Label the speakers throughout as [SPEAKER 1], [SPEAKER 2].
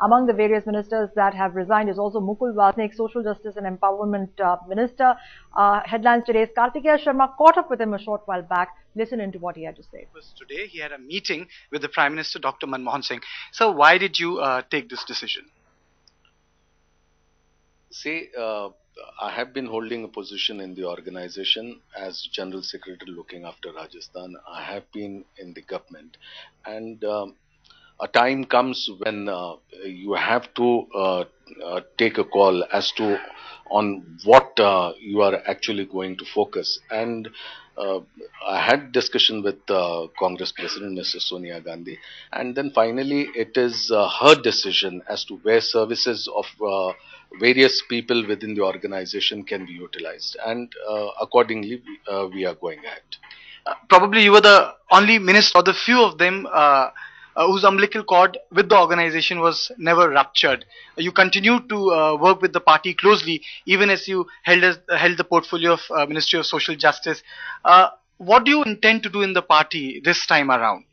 [SPEAKER 1] Among the various ministers that have resigned is also Mukul Vasnik, Social Justice and Empowerment Minister. Headlines today's Kartikeya Sharma caught up with him a short while back. Listen into what he had to say.
[SPEAKER 2] Today he had a meeting with the Prime Minister, Dr. Manmohan Singh. So why did you take this decision?
[SPEAKER 3] See, I have been holding a position in the organization as General Secretary looking after Rajasthan. I have been in the government, and a time comes when you have to take a call as to on what you are actually going to focus. And uh, I had discussion with Congress President Mrs. Sonia Gandhi, and then finally it is her decision as to where services of various people within the organization can be utilized, and accordingly we are going ahead.
[SPEAKER 2] Probably you were the only minister, or the few of them, whose umbilical cord with the organization was never ruptured. You continued to work with the party closely, even as you held the portfolio of Ministry of Social Justice. What do you intend to do in the party this time around?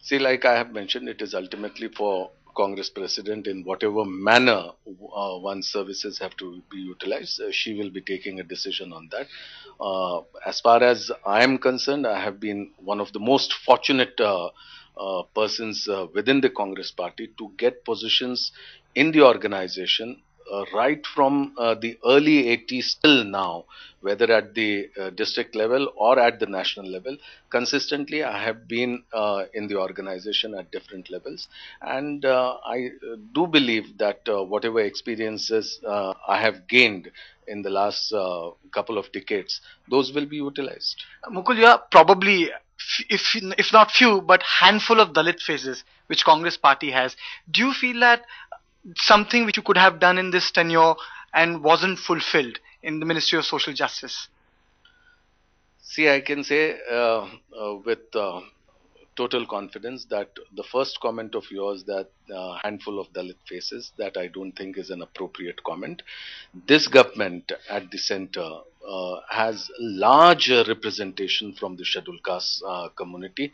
[SPEAKER 3] See, like I have mentioned, it is ultimately for Congress President in whatever manner one's services have to be utilized. She will be taking a decision on that. As far as I am concerned, I have been one of the most fortunate persons within the Congress party to get positions in the organization right from the early 80s till now, whether at the district level or at the national level. Consistently, I have been in the organization at different levels, and I do believe that whatever experiences I have gained in the last couple of decades, those will be utilized.
[SPEAKER 2] Mukul, you are probably, if not few, but handful of Dalit faces which Congress party has. Do you feel that something which you could have done in this tenure and wasn't fulfilled in the Ministry of Social Justice?
[SPEAKER 3] See, I can say with total confidence that the first comment of yours, that handful of Dalit faces, that I don't think is an appropriate comment. This government at the center has large representation from the scheduled caste community.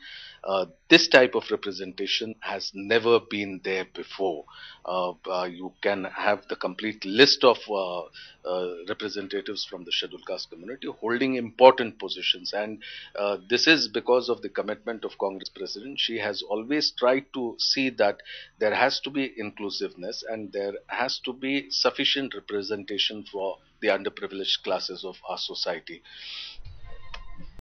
[SPEAKER 3] This type of representation has never been there before. You can have the complete list of representatives from the scheduled caste community holding important positions, and this is because of the commitment of Congress President. She has always tried to see that there has to be inclusiveness and there has to be sufficient representation for the underprivileged classes of our society.